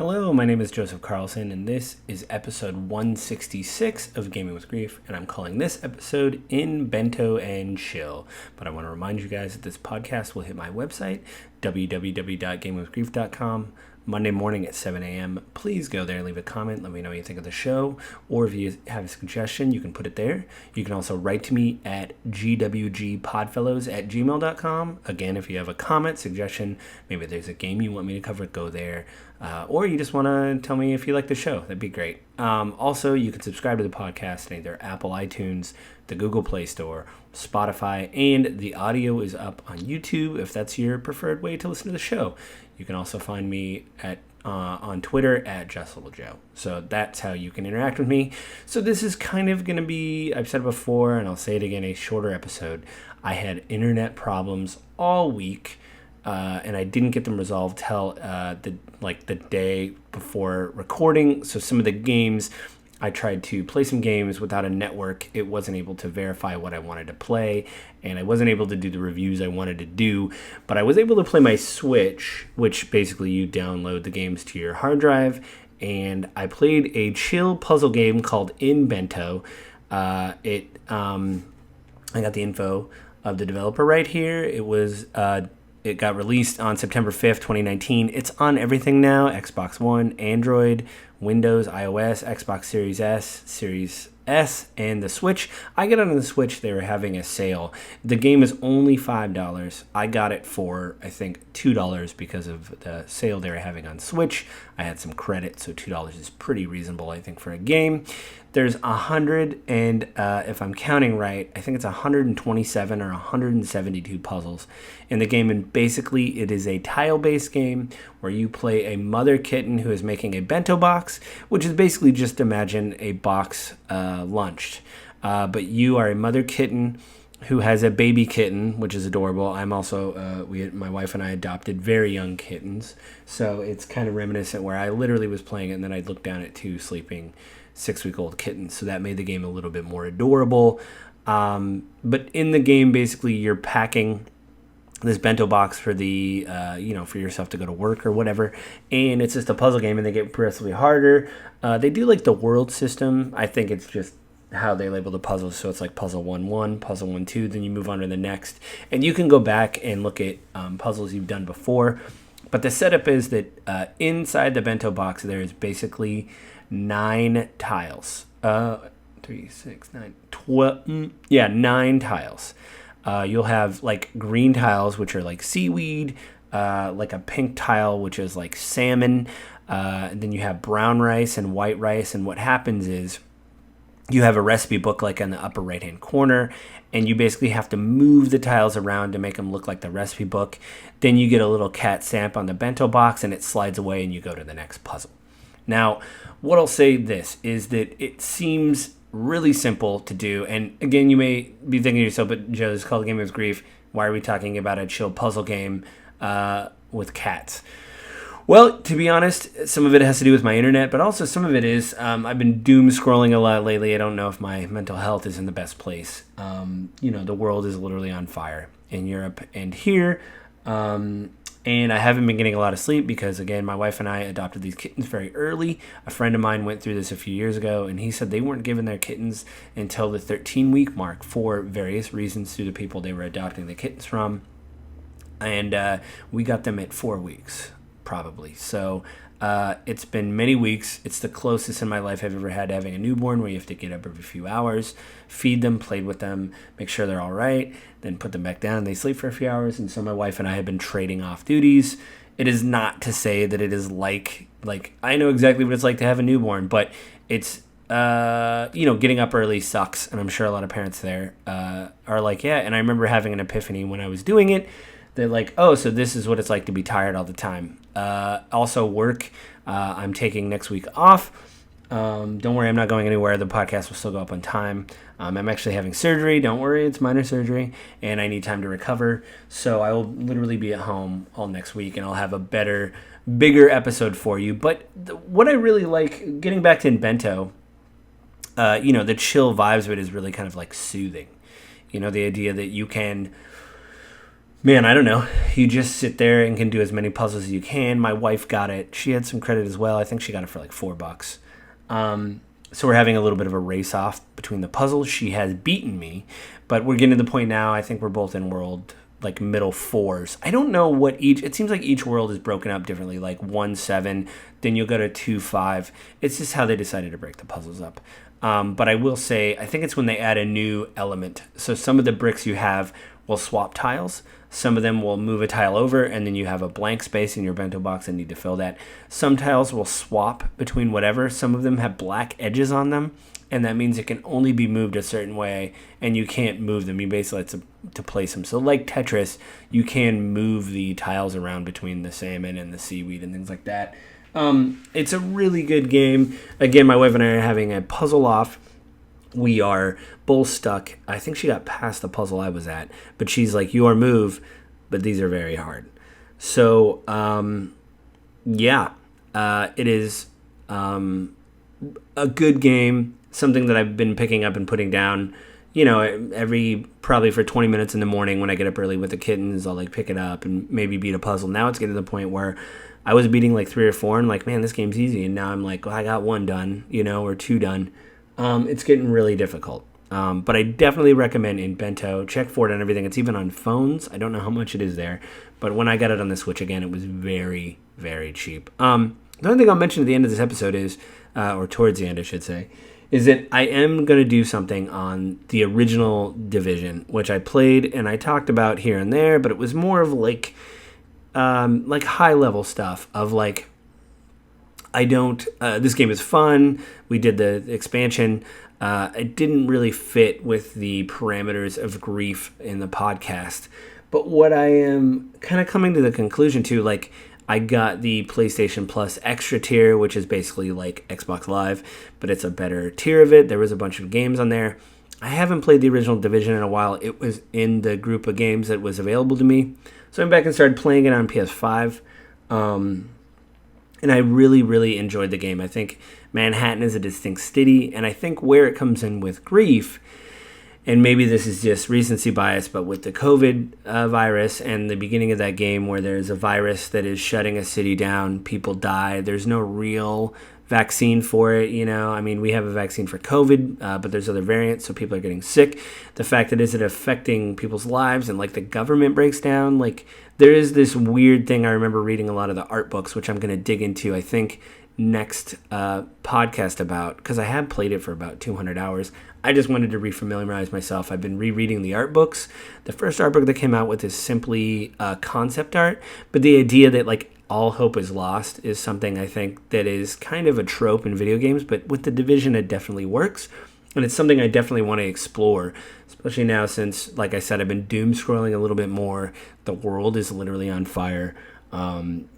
Hello, my name is Joseph Carlson, and this is episode 166 of Gaming with Grief, and I'm calling this episode In Bento and Chill. But I want to remind you guys that this podcast will hit my website, www.gamingwithgrief.com, Monday morning at 7 a.m. Please go there, leave a comment, let me know what you think of the show, or if you have a suggestion, you can put it there. You can also write to me at gwgpodfellows@gmail.com. Again, if you have a comment, suggestion, maybe there's a game you want me to cover, go there. Or you just want to tell me if you like the show, that'd be great. Also, you can subscribe to the podcast in either Apple iTunes, the Google Play Store, Spotify, and the audio is up on YouTube if that's your preferred way to listen to the show. You can also find me on Twitter at JustLittleJoe. So that's how you can interact with me. So this is kind of going to be, I've said it before, and I'll say it again, a shorter episode. I had internet problems all week. And I didn't get them resolved till the day before recording. So some of the games, I tried to play some games without a network. It wasn't able to verify what I wanted to play, and I wasn't able to do the reviews I wanted to do. But I was able to play my Switch, which basically you download the games to your hard drive. And I played a chill puzzle game called In Bento. I got the info of the developer right here. It got released on September 5th, 2019. It's on everything now, Xbox One, Android, Windows, iOS, Xbox Series S, Series S, and the Switch. I got it on the Switch. They were having a sale. The game is only $5. I got it for, I think, $2 because of the sale they were having on Switch. I had some credit, so $2 is pretty reasonable, I think, for a game. There's 100, and if I'm counting right, I think it's 127 or 172 puzzles in the game. And basically, it is a tile-based game where you play a mother kitten who is making a bento box, which is basically just imagine a box lunched. But you are a mother kitten who has a baby kitten, which is adorable. I'm also, my wife and I adopted very young kittens, so it's kind of reminiscent where I literally was playing it and then I'd look down at two sleeping 6-week-old kittens, so that made the game a little bit more adorable. But in the game, basically, you're packing this bento box for the, for yourself to go to work or whatever, and it's just a puzzle game, and they get progressively harder. They do like the world system. I think it's just how they label the puzzles, so it's like puzzle 1-1, puzzle 1-2, then you move on to the next, and you can go back and look at puzzles you've done before. But the setup is that inside the bento box there is basically 9 tiles. 3, 6, 9, 12. 9 tiles. You'll have like green tiles, which are like seaweed, like a pink tile, which is like salmon. And then you have brown rice and white rice. And what happens is you have a recipe book like in the upper right-hand corner, and you basically have to move the tiles around to make them look like the recipe book. Then you get a little cat stamp on the bento box, and it slides away, and you go to the next puzzle. Now, what I'll say this is that it seems really simple to do. And again, you may be thinking to yourself, but Joe, this is called Gaming with Grief. Why are we talking about a chill puzzle game with cats? Well, to be honest, some of it has to do with my internet, but also some of it is I've been doom scrolling a lot lately. I don't know if my mental health is in the best place. The world is literally on fire in Europe and here. And I haven't been getting a lot of sleep because, again, my wife and I adopted these kittens very early. A friend of mine went through this a few years ago, and he said they weren't given their kittens until the 13-week mark for various reasons through the people they were adopting the kittens from. And we got them at 4 weeks, probably. So it's been many weeks. It's the closest in my life I've ever had to having a newborn, where you have to get up every few hours, feed them, play with them, make sure they're all right, then put them back down, and they sleep for a few hours. And so my wife and I have been trading off duties. It is not to say that it is like I know exactly what it's like to have a newborn, but it's getting up early sucks, and I'm sure a lot of parents there are like, yeah. And I remember having an epiphany when I was doing it. They're like, oh, so this is what it's like to be tired all the time. Also work. I'm taking next week off. Don't worry, I'm not going anywhere. The podcast will still go up on time. I'm actually having surgery. Don't worry, it's minor surgery, and I need time to recover. So I will literally be at home all next week, and I'll have a bigger episode for you. But what I really like, getting back to In Bento, the chill vibes of it is really kind of like soothing. The idea that you can Man, I don't know. You just sit there and can do as many puzzles as you can. My wife got it. She had some credit as well. I think she got it for like $4. So we're having a little bit of a race off between the puzzles. She has beaten me, but we're getting to the point now. I think we're both in world like middle fours. I don't know what each. It seems like each world is broken up differently. Like 1-7, then you'll go to 2-5. It's just how they decided to break the puzzles up. But I will say, I think it's when they add a new element. So some of the bricks you have will swap tiles. Some of them will move a tile over, and then you have a blank space in your bento box and need to fill that. Some tiles will swap between whatever. Some of them have black edges on them, and that means it can only be moved a certain way, and you can't move them. You basically have to place them. So like Tetris, you can move the tiles around between the salmon and the seaweed and things like that. It's a really good game. Again, my wife and I are having a puzzle off. We are both stuck. I think she got past the puzzle I was at, but she's like, your move, but these are very hard. So, it is a good game, something that I've been picking up and putting down, probably for 20 minutes in the morning when I get up early with the kittens. I'll like pick it up and maybe beat a puzzle. Now it's getting to the point where I was beating like 3 or 4 and like, man, this game's easy. And now I'm like, well, I got 1 done, or 2 done. It's getting really difficult. But I definitely recommend In Bento. Check for it on everything. It's even on phones. I don't know how much it is there. But when I got it on the Switch again, it was very, very cheap. The only thing I'll mention at the end of this episode is, or towards the end, I should say, is that I am going to do something on the original Division, which I played and I talked about here and there, but it was more of like high-level stuff of like, this game is fun. We did the expansion. It didn't really fit with the parameters of grief in the podcast. But what I am kind of coming to the conclusion to, like, I got the PlayStation Plus Extra tier, which is basically like Xbox Live, but it's a better tier of it. There was a bunch of games on there. I haven't played the original Division in a while. It was in the group of games that was available to me. So I went back and started playing it on PS5. And I really, really enjoyed the game. I think Manhattan is a distinct city, and I think where it comes in with grief, and maybe this is just recency bias, but with the COVID virus and the beginning of that game where there's a virus that is shutting a city down, people die, there's no real vaccine for it, I mean, we have a vaccine for COVID, but there's other variants, so people are getting sick. The fact that is it affecting people's lives and like the government breaks down, like there is this weird thing. I remember reading a lot of the art books, which I'm going to dig into, I think, next podcast about, because I have played it for about 200 hours. I just wanted to refamiliarize myself. I've been rereading the art books. The first art book that came out with is simply concept art, but the idea that like all hope is lost is something I think that is kind of a trope in video games, but with the Division it definitely works, and it's something I definitely want to explore, especially now since, like I said, I've been doom scrolling a little bit more. The world is literally on fire, and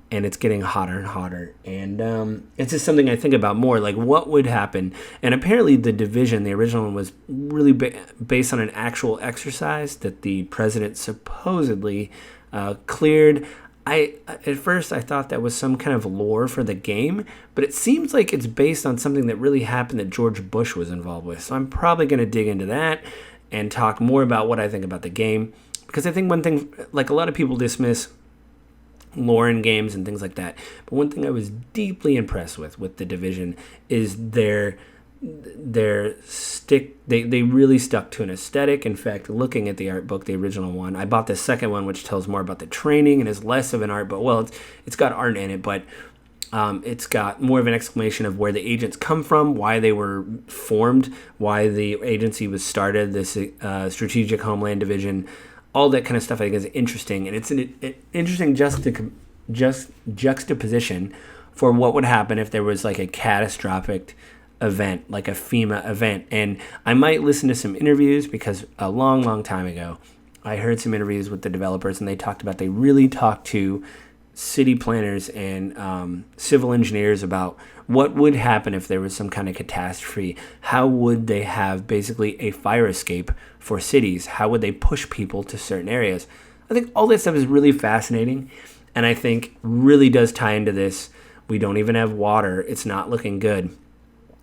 it's getting hotter and hotter, and it's just something I think about more, like what would happen. And apparently the Division, the original one, was really based on an actual exercise that the president supposedly cleared. At first I thought that was some kind of lore for the game, but it seems like it's based on something that really happened that George Bush was involved with. So I'm probably going to dig into that and talk more about what I think about the game, because I think one thing, like a lot of people dismiss lore in games and things like that, but one thing I was deeply impressed with the Division is their they really stuck to an aesthetic. In fact, looking at the art book, the original one, I bought the second one, which tells more about the training and is less of an art book. Well, it's got art in it, but it's got more of an explanation of where the agents come from, why they were formed, why the agency was started, this Strategic Homeland Division, all that kind of stuff. I think is interesting, and it's an interesting juxtaposition for what would happen if there was like a catastrophic event, like a FEMA event. And I might listen to some interviews, because a long time ago I heard some interviews with the developers, and they really talked to city planners and civil engineers about what would happen if there was some kind of catastrophe. How would they have basically a fire escape for cities? How would they push people to certain areas? I think all that stuff is really fascinating, and I think really does tie into this. We don't even have water. It's not looking good.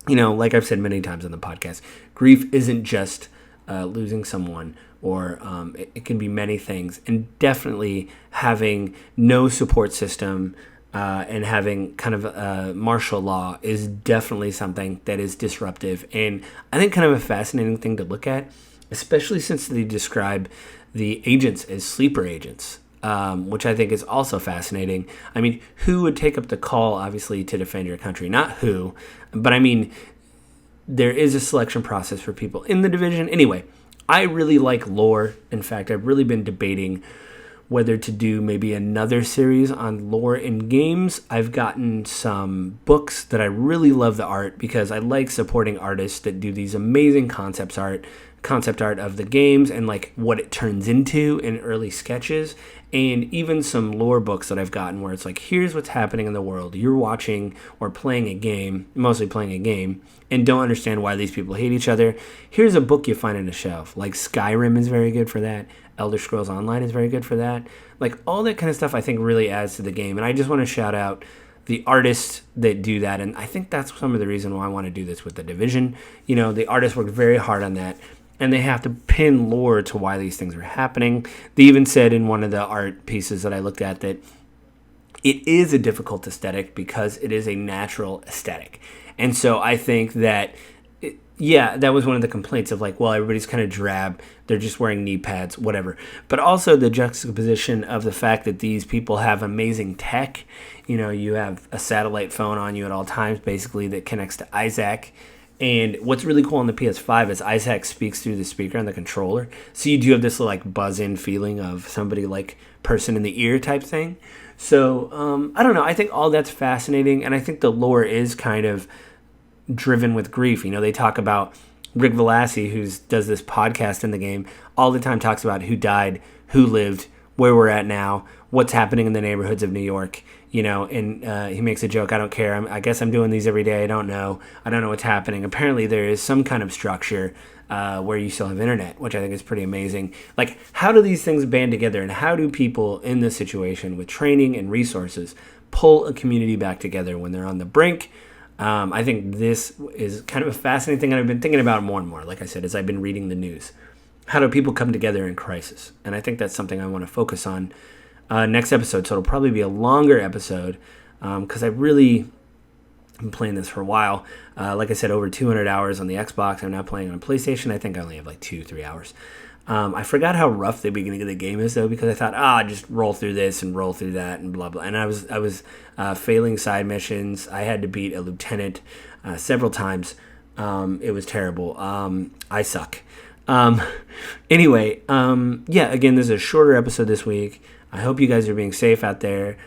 Like I've said many times on the podcast, grief isn't just losing someone. or it can be many things. And definitely having no support system and having kind of martial law is definitely something that is disruptive, and I think kind of a fascinating thing to look at, especially since they describe the agents as sleeper agents, which I think is also fascinating. I mean, who would take up the call, obviously, to defend your country? Not who, but I mean, there is a selection process for people in the division. Anyway, I really like lore. In fact, I've really been debating whether to do maybe another series on lore in games. I've gotten some books that I really love the art, because I like supporting artists that do these amazing concept art of the games and like what it turns into in early sketches, and even some lore books that I've gotten where it's like, here's what's happening in the world. You're watching or playing a game, mostly playing a game, and don't understand why these people hate each other. Here's a book you find on a shelf. Like Skyrim is very good for that. Elder Scrolls Online is very good for that. Like all that kind of stuff I think really adds to the game. And I just want to shout out the artists that do that. And I think that's some of the reason why I want to do this with the Division. You know, the artists worked very hard on that, and they have to pin lore to why these things are happening. They even said in one of the art pieces that I looked at that it is a difficult aesthetic because it is a natural aesthetic. And so I think that, yeah, that was one of the complaints of like, well, everybody's kind of drab. They're just wearing knee pads, whatever. But also the juxtaposition of the fact that these people have amazing tech. You know, you have a satellite phone on you at all times, basically, that connects to Isaac. And what's really cool on the PS5 is Isaac speaks through the speaker on the controller. So you do have this like buzz-in feeling of somebody like person in the ear type thing. So, I don't know. I think all that's fascinating. And I think the lore is kind of driven with grief. You know, they talk about Rick Velassi, who does this podcast in the game, all the time talks about who died, who lived, where we're at now, what's happening in the neighborhoods of New York, you know, and he makes a joke, I don't care, I guess I'm doing these every day, I don't know what's happening. Apparently there is some kind of structure where you still have internet, which I think is pretty amazing. Like, how do these things band together, and how do people in this situation with training and resources pull a community back together when they're on the brink? I think this is kind of a fascinating thing, and I've been thinking about it more and more, like I said, as I've been reading the news. How do people come together in crisis? And I think that's something I want to focus on next episode. So it'll probably be a longer episode because I really been playing this for a while. Like I said, over 200 hours on the Xbox. I'm now playing on PlayStation. I think I only have like 2-3 hours. I forgot how rough the beginning of the game is, though, because I thought, just roll through this and roll through that and blah, blah. And I was failing side missions. I had to beat a lieutenant several times. It was terrible. I suck. Anyway, again, this is a shorter episode this week. I hope you guys are being safe out there.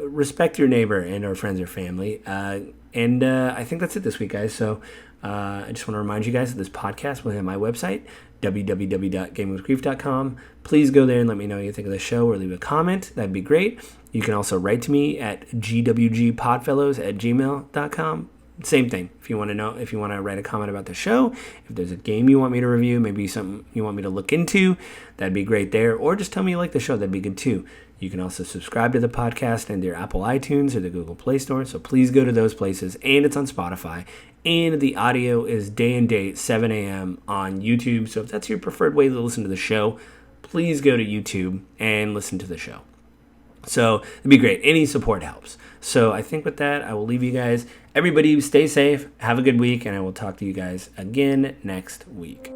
Respect your neighbor and or friends or family. And I think that's it this week, guys. So I just want to remind you guys that this podcast will hit my website, www.gamingwithgrief.com. Please go there and let me know what you think of the show, or leave a comment. That'd be great. You can also write to me at gwgpodfellows@gmail.com. Same thing. If you want to write a comment about the show, if there's a game you want me to review, maybe something you want me to look into, that'd be great there. Or just tell me you like the show. That'd be good too. You can also subscribe to the podcast in your Apple iTunes or the Google Play Store. So please go to those places. And it's on Spotify. And the audio is day and date, 7 a.m. on YouTube. So if that's your preferred way to listen to the show, please go to YouTube and listen to the show. So it'd be great. Any support helps. So I think with that, I will leave you guys. Everybody stay safe. Have a good week. And I will talk to you guys again next week.